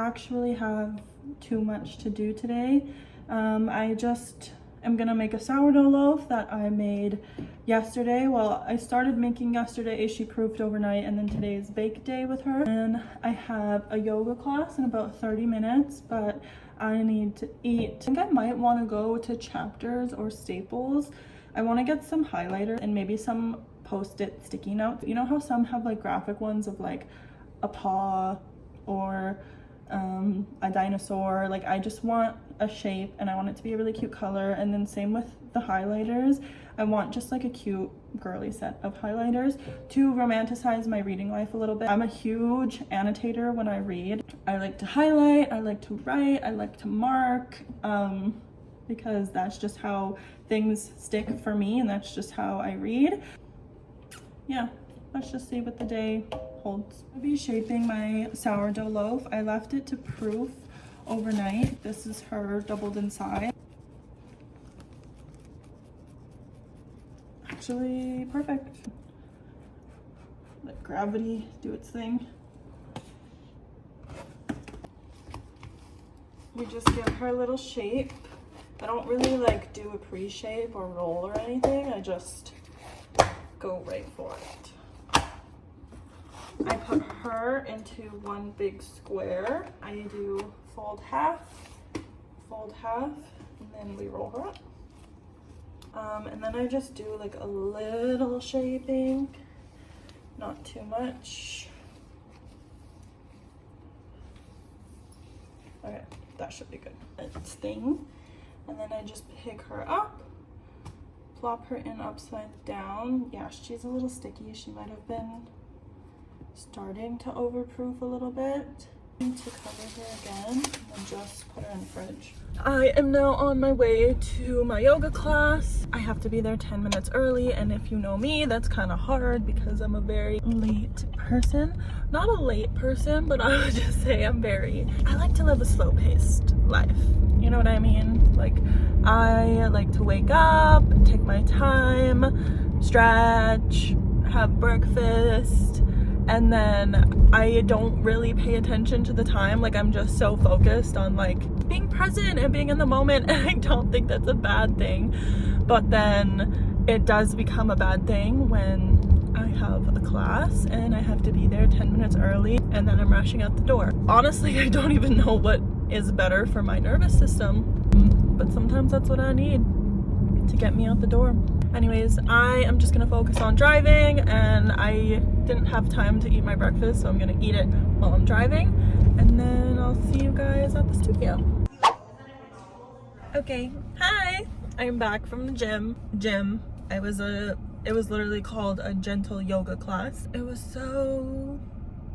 actually have too much to do today. I just am gonna make a sourdough loaf that I made yesterday. Well, I started making yesterday, she proofed overnight, and then today is bake day with her. And I have a yoga class in about 30 minutes, but I need to eat. I think I might want to go to Chapters or Staples. I want to get some highlighter and maybe some post-it sticky notes. You know how some have like graphic ones of like a paw or a dinosaur? Like, I just want a shape and I want it to be a really cute color. And then same with the highlighters. I want just like a cute girly set of highlighters to romanticize my reading life a little bit. I'm a huge annotator when I read. I like to highlight, I like to write, I like to mark, because that's just how things stick for me and that's just how I read. Yeah, let's just see what the day holds. I'll be shaping my sourdough loaf. I left it to proof overnight. This is her doubled inside. Actually perfect. Let gravity do its thing. We just give her a little shape. I don't really like do a pre-shape or roll or anything. I just go right for it. I put her into one big square. I do fold half, and then we roll her up. And then I just do like a little shaping, not too much. Okay, that should be good. It's thing. And then I just pick her up, plop her in upside down. Yeah, she's a little sticky. She might have been starting to overproof a little bit. To cover her again and then just put her in the fridge. I am now on my way to my yoga class. I have to be there 10 minutes early, and if you know me, that's kind of hard because I'm a very late person. Not a late person, but I would just say I like to live a slow-paced life. You know what I mean? Like, I like to wake up, take my time, stretch, have breakfast, and then I don't really pay attention to the time. Like, I'm just so focused on like being present and being in the moment, and I don't think that's a bad thing. But then it does become a bad thing when I have a class and I have to be there 10 minutes early and then I'm rushing out the door. Honestly, I don't even know what is better for my nervous system, but sometimes that's what I need to get me out the door. Anyways, I am just gonna focus on driving, and I didn't have time to eat my breakfast, so I'm gonna eat it while I'm driving, and then I'll see you guys at the studio. Okay, hi! I'm back from the gym. It was literally called a gentle yoga class. It was so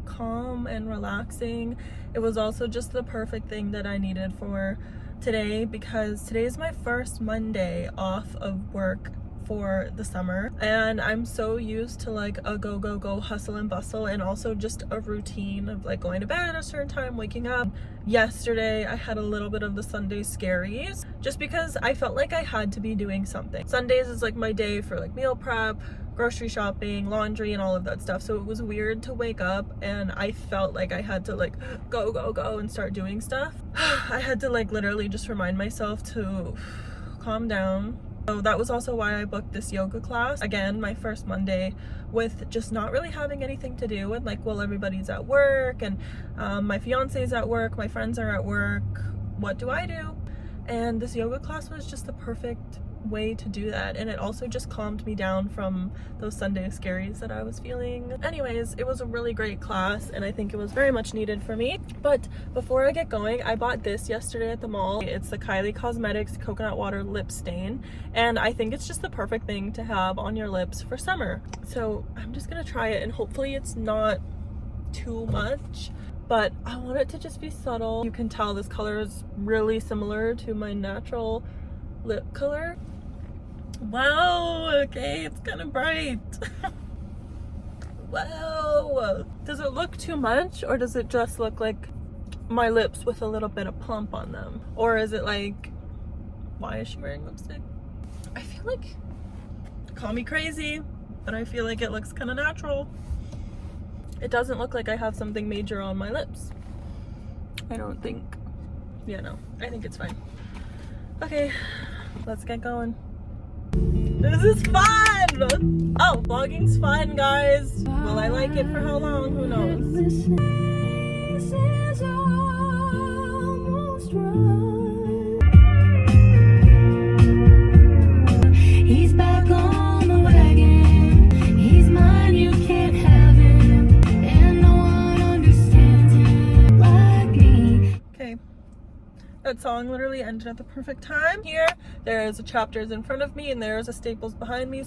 calm and relaxing. It was also just the perfect thing that I needed for today, because today is my first Monday off of work for the summer, and I'm so used to like a go hustle and bustle, and also just a routine of like going to bed at a certain time, waking up. Yesterday I had a little bit of the Sunday scaries just because I felt like I had to be doing something. Sundays is like my day for like meal prep, grocery shopping, laundry, and all of that stuff, so it was weird to wake up and I felt like I had to like go and start doing stuff. I had to like literally just remind myself to calm down. So that was also why I booked this yoga class. Again, my first Monday with just not really having anything to do, and like, well, everybody's at work, and my fiance's at work, my friends are at work. What do I do? And this yoga class was just the perfect way to do that, and it also just calmed me down from those Sunday scaries that I was feeling. Anyways, it was a really great class, and I think it was very much needed for me. But before I get going, I bought this yesterday at the mall. It's the Kylie Cosmetics Coconut Water Lip Stain, and I think it's just the perfect thing to have on your lips for summer. So I'm just gonna try it, and hopefully it's not too much, but I want it to just be subtle. You can tell this color is really similar to my natural lip color. Wow, okay, it's kind of bright. Wow. Does it look too much, or does it just look like my lips with a little bit of plump on them? Or is it like, why is she wearing lipstick? I feel like, call me crazy, but I feel like it looks kind of natural. It doesn't look like I have something major on my lips. I don't think, yeah, no, I think it's fine. Okay, let's get going. This is fun! Oh, vlogging's fun, guys. Will I like it for how long? Who knows? He's back on the wagon. He's mine, you can't have him. And no one understands him like me. Okay. That song literally ended at the perfect time. Here, there's a Chapters in front of me and there's a Staples behind me.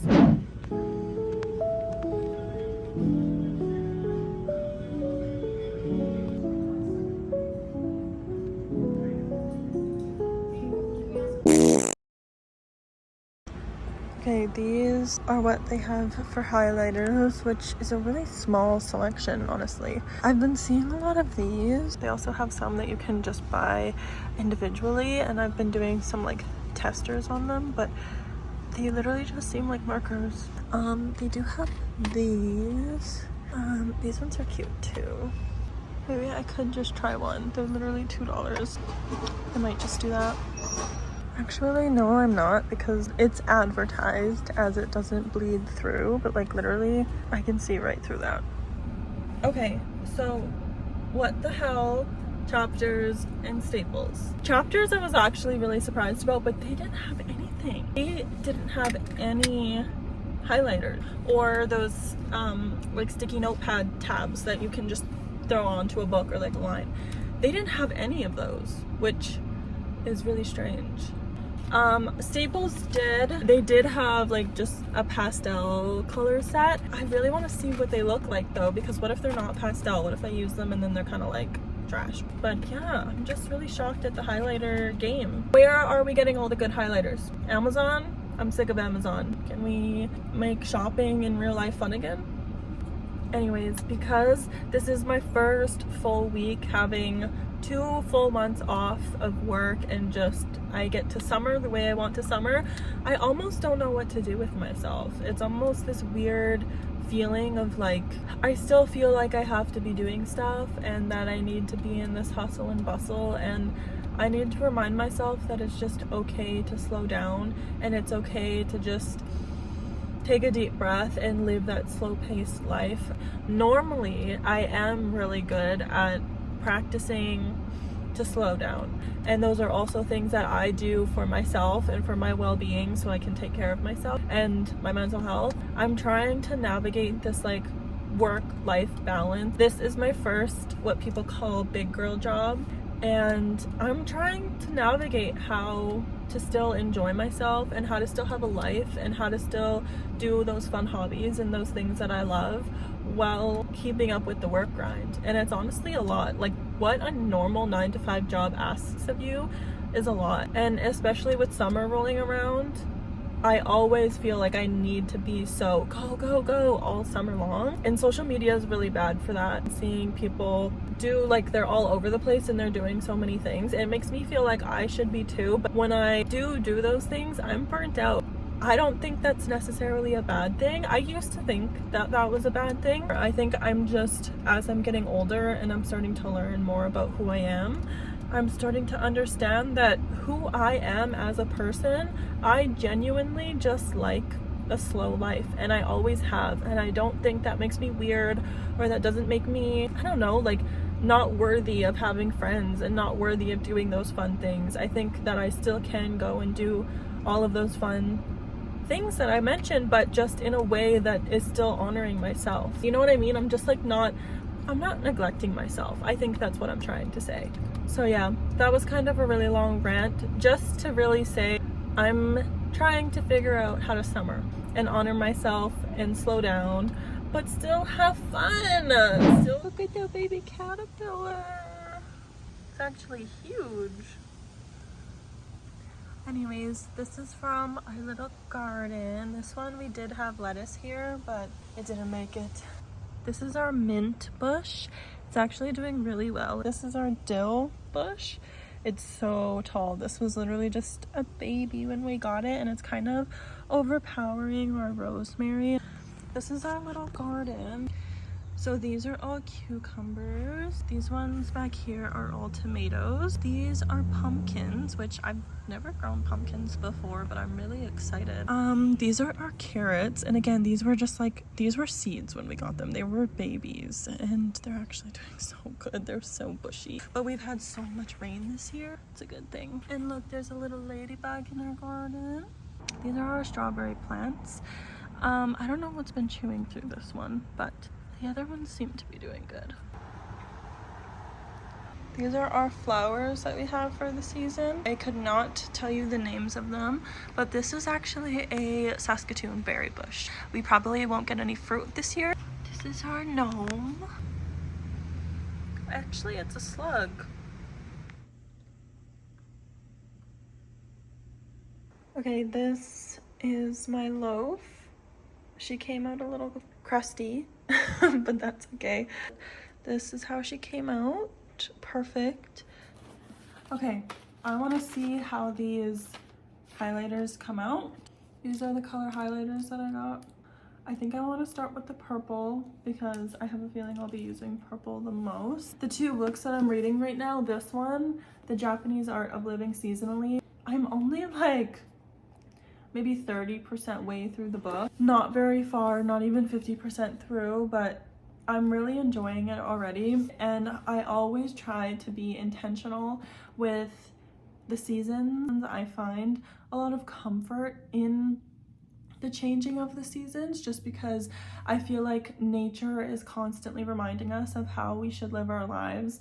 Okay, these are what they have for highlighters, which is a really small selection, honestly. I've been seeing a lot of these. They also have some that you can just buy individually, and I've been doing some like testers on them, but they literally just seem like markers. They do have these. These ones are cute too. Maybe I could just try one. They're literally $2. I might just do that. Actually, no, I'm not, because it's advertised as it doesn't bleed through, but like literally I can see right through that. Okay, so what the hell, Chapters and Staples. Chapters I was actually really surprised about, but they didn't have anything. They didn't have any highlighters or those like sticky notepad tabs that you can just throw onto a book or like a line. They didn't have any of those, which is really strange. Staples they did have like just a pastel color set. I really want to see what they look like though, because what if they're not pastel? What if I use them and then they're kind of like trash? But yeah, I'm just really shocked at the highlighter game. Where are we getting all the good highlighters? Amazon? I'm sick of Amazon. Can we make shopping in real life fun again? Anyways, because this is my first full week having 2 full months off of work and just I get to summer the way I want to summer, I almost don't know what to do with myself. It's almost this weird feeling of like, I still feel like I have to be doing stuff and that I need to be in this hustle and bustle, and I need to remind myself that it's just okay to slow down and it's okay to just take a deep breath and live that slow-paced life. Normally, I am really good at practicing to slow down, and those are also things that I do for myself and for my well-being so I can take care of myself and my mental health. I'm trying to navigate this like work-life balance. This is my first what people call big girl job, and I'm trying to navigate how to still enjoy myself and how to still have a life and how to still do those fun hobbies and those things that I love while keeping up with the work grind. And it's honestly a lot. Like, what a normal 9-to-5 job asks of you is a lot. And especially with summer rolling around, I always feel like I need to be so go, go, go all summer long. And social media is really bad for that. Seeing people do, like, they're all over the place and they're doing so many things. It makes me feel like I should be too. But when I do those things, I'm burnt out. I don't think that's necessarily a bad thing. I used to think that that was a bad thing. I think I'm just, as I'm getting older and I'm starting to learn more about who I am, I'm starting to understand that who I am as a person, I genuinely just like a slow life, and I always have. And I don't think that makes me weird, or that doesn't make me, I don't know, like not worthy of having friends and not worthy of doing those fun things. I think that I still can go and do all of those fun things that I mentioned, but just in a way that is still honoring myself. You know what I mean? I'm just like I'm not neglecting myself. I think that's what I'm trying to say. So yeah, that was kind of a really long rant, just to really say I'm trying to figure out how to summer and honor myself and slow down, but still have fun. Still look at that baby caterpillar. It's actually huge. Anyways, this is from our little garden. This one we did have lettuce here, but it didn't make it. This is our mint bush. It's actually doing really well. This is our dill bush. It's so tall. This was literally just a baby when we got it, and it's kind of overpowering our rosemary. This is our little garden. So these are all cucumbers. These ones back here are all tomatoes. These are pumpkins, which I've never grown pumpkins before, but I'm really excited. These are our carrots. And again, these were just like, these were seeds when we got them. They were babies and they're actually doing so good. They're so bushy. But we've had so much rain this year. It's a good thing. And look, there's a little ladybug in our garden. These are our strawberry plants. I don't know what's been chewing through this one, but the other ones seem to be doing good. These are our flowers that we have for the season. I could not tell you the names of them, but this is actually a Saskatoon berry bush. We probably won't get any fruit this year. This is our gnome. Actually, it's a slug. Okay, this is my loaf. She came out a little crusty, but that's okay. This is how she came out. Perfect. Okay, I want to see how these highlighters come out. These are the color highlighters that I got. I think I want to start with the purple because I have a feeling I'll be using purple the most. The two books that I'm reading right now, this one, The Japanese Art of Living Seasonally, I'm only like maybe 30% way through the book. Not very far, not even 50% through, but I'm really enjoying it already. And I always try to be intentional with the seasons. I find a lot of comfort in the changing of the seasons just because I feel like nature is constantly reminding us of how we should live our lives.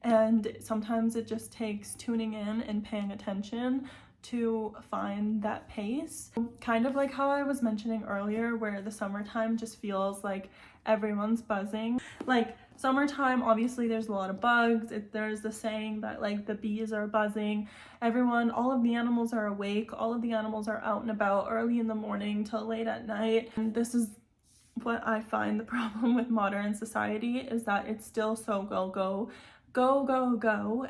And sometimes it just takes tuning in and paying attention to find that pace. Kind of like how I was mentioning earlier, where the summertime just feels like everyone's buzzing. Like summertime, obviously there's a lot of bugs. There's the saying that like the bees are buzzing. All of the animals are awake. All of the animals are out and about early in the morning till late at night. And this is what I find the problem with modern society, is that it's still so go.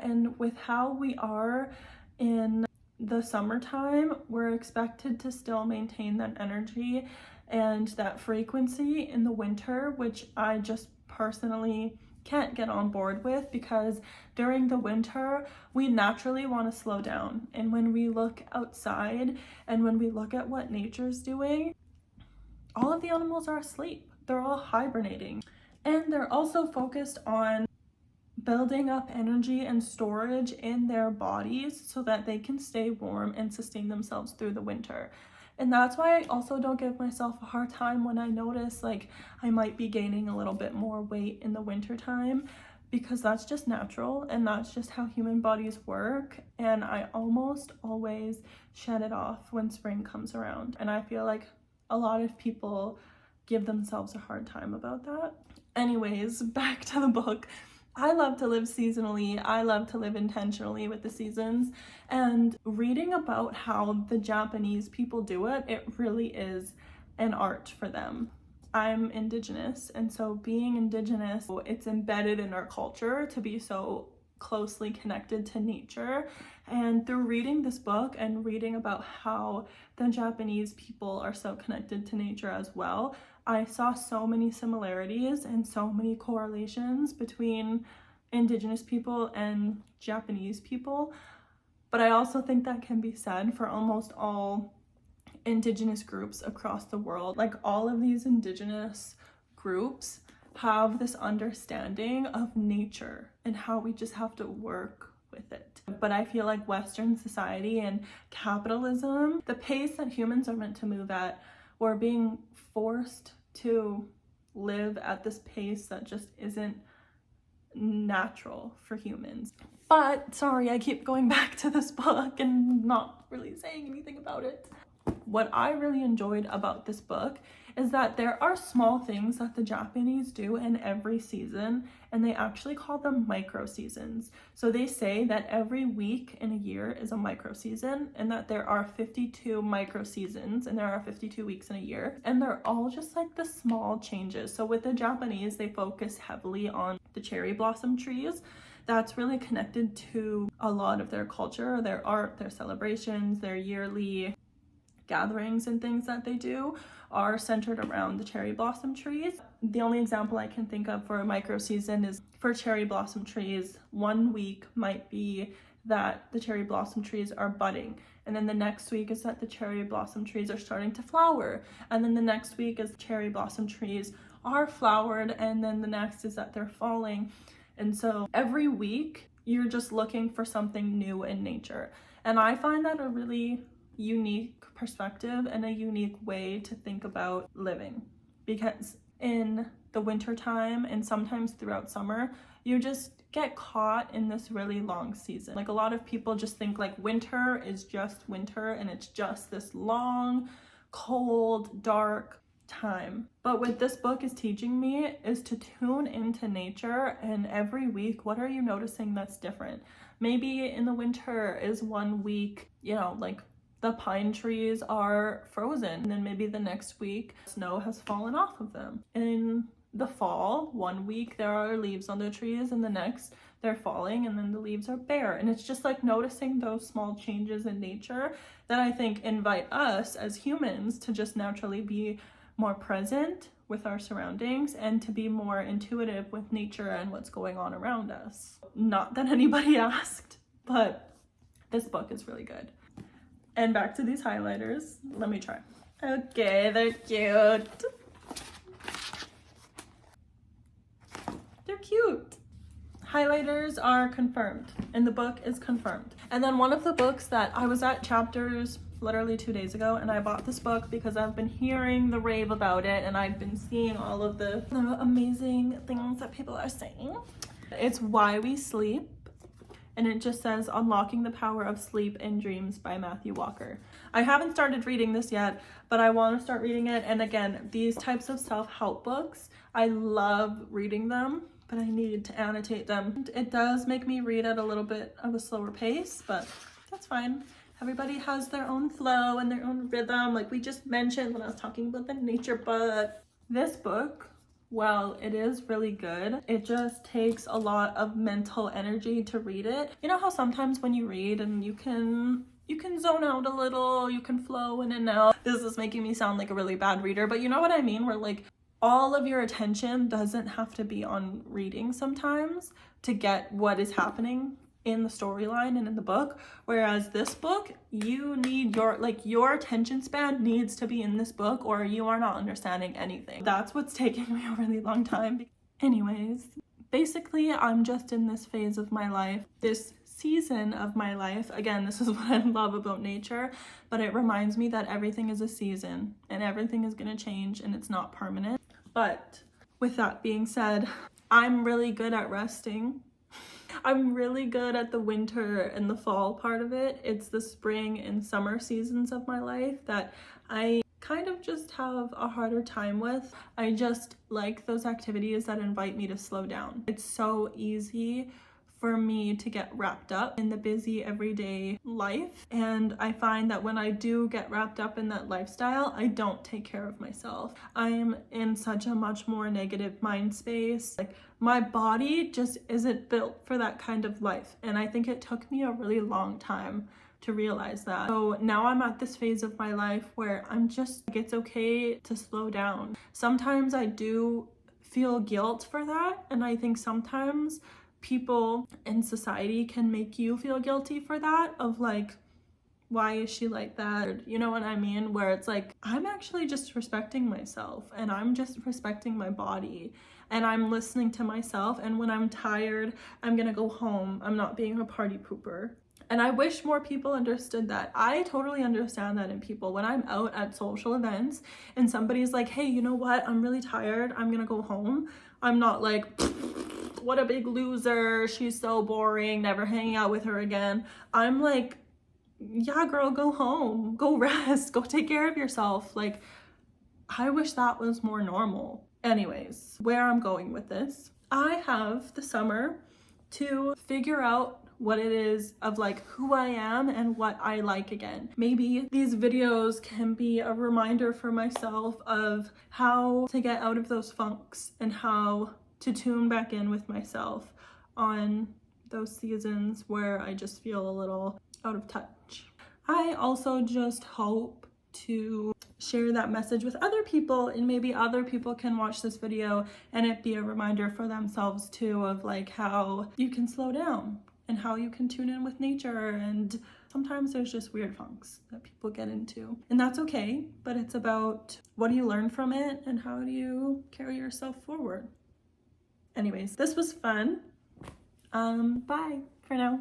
And with how we are in the summertime, we're expected to still maintain that energy and that frequency in the winter, which I just personally can't get on board with, because during the winter we naturally want to slow down. And when we look outside and when we look at what nature's doing, all of the animals are asleep. They're all hibernating, and they're also focused on building up energy and storage in their bodies so that they can stay warm and sustain themselves through the winter. And that's why I also don't give myself a hard time when I notice like I might be gaining a little bit more weight in the winter time, because that's just natural and that's just how human bodies work. And I almost always shed it off when spring comes around. And I feel like a lot of people give themselves a hard time about that. Anyways, back to the book. I love to live seasonally. I love to live intentionally with the seasons, and reading about how the Japanese people do it, it really is an art for them. I'm Indigenous, and so being Indigenous, it's embedded in our culture to be so closely connected to nature. And through reading this book and reading about how the Japanese people are so connected to nature as well, I saw so many similarities and so many correlations between Indigenous people and Japanese people. But I also think that can be said for almost all Indigenous groups across the world. Like all of these Indigenous groups have this understanding of nature and how we just have to work with it. But I feel like Western society and capitalism, the pace that humans are meant to move at, we're being forced to live at this pace that just isn't natural for humans. But sorry, I keep going back to this book and not really saying anything about it. What I really enjoyed about this book is that there are small things that the Japanese do in every season, and they actually call them micro seasons. So they say that every week in a year is a micro season, and that there are 52 micro seasons and there are 52 weeks in a year, and they're all just like the small changes. So with the Japanese, they focus heavily on the cherry blossom trees. That's really connected to a lot of their culture, their art, their celebrations, their yearly gatherings and things that they do are centered around the cherry blossom trees. The only example I can think of for a micro season is for cherry blossom trees, 1 week might be that the cherry blossom trees are budding, and then the next week is that the cherry blossom trees are starting to flower, and then the next week is cherry blossom trees are flowered, and then the next is that they're falling. And so every week you're just looking for something new in nature, and I find that a really unique perspective and a unique way to think about living, because in the winter time and sometimes throughout summer you just get caught in this really long season. Like, a lot of people just think like winter is just winter and it's just this long, cold, dark time. But what this book is teaching me is to tune into nature, and every week, what are you noticing that's different? Maybe in the winter is 1 week, you know, like the pine trees are frozen, and then maybe the next week snow has fallen off of them. In the fall, 1 week there are leaves on the trees, and the next they're falling, and then the leaves are bare. And it's just like noticing those small changes in nature that I think invite us as humans to just naturally be more present with our surroundings and to be more intuitive with nature and what's going on around us. Not that anybody asked, but this book is really good. And back to these highlighters. Let me try. Okay, they're cute. They're cute. Highlighters are confirmed, and the book is confirmed. And then one of the books that I was at chapters literally 2 days ago, and I bought this book because I've been hearing the rave about it, and I've been seeing all of the amazing things that people are saying. It's Why We Sleep, and it just says Unlocking the Power of Sleep and Dreams by Matthew Walker. I haven't started reading this yet, but I want to start reading it. And again, these types of self-help books, I love reading them, but I need to annotate them. It does make me read at a little bit of a slower pace, but that's fine. Everybody has their own flow and their own rhythm, like we just mentioned when I was talking about the nature book. This book, well, it is really good. It just takes a lot of mental energy to read it. You know how sometimes when you read and you can zone out a little, you can flow in and out. This is making me sound like a really bad reader, but you know what I mean? Where like all of your attention doesn't have to be on reading sometimes to get what is happening in the storyline and in the book. Whereas this book, you need your attention span needs to be in this book or you are not understanding anything. That's what's taking me a really long time. Anyways, basically I'm just in this phase of my life, this season of my life. Again, this is what I love about nature, but it reminds me that everything is a season and everything is going to change and it's not permanent. But with that being said, I'm really good at resting. I'm really good at the winter and the fall part of it. It's the spring and summer seasons of my life that I kind of just have a harder time with. I just like those activities that invite me to slow down. It's so easy for me to get wrapped up in the busy everyday life, and I find that when I do get wrapped up in that lifestyle, I don't take care of myself. I am in such a much more negative mind space. Like, my body just isn't built for that kind of life, and I think it took me a really long time to realize that. So now I'm at this phase of my life where I'm just like, it's okay to slow down. Sometimes I do feel guilt for that, and I think sometimes people in society can make you feel guilty for that, of like, why is she like that? Or, you know what I mean? Where it's like, I'm actually just respecting myself and I'm just respecting my body and I'm listening to myself, and when I'm tired, I'm gonna go home. I'm not being a party pooper. And I wish more people understood that. I totally understand that in people. When I'm out at social events and somebody's like, hey, you know what? I'm really tired. I'm gonna go home. I'm not like, what a big loser. She's so boring. Never hanging out with her again. I'm like, yeah, girl, go home. Go rest. Go take care of yourself. Like, I wish that was more normal. Anyways, where I'm going with this, I have the summer to figure out what it is of like who I am and what I like again. Maybe these videos can be a reminder for myself of how to get out of those funks and how to tune back in with myself on those seasons where I just feel a little out of touch. I also just hope to share that message with other people, and maybe other people can watch this video and it be a reminder for themselves too of like how you can slow down and how you can tune in with nature. And sometimes there's just weird funks that people get into, and that's okay, but it's about what do you learn from it and how do you carry yourself forward. Anyways, this was fun. Bye for now.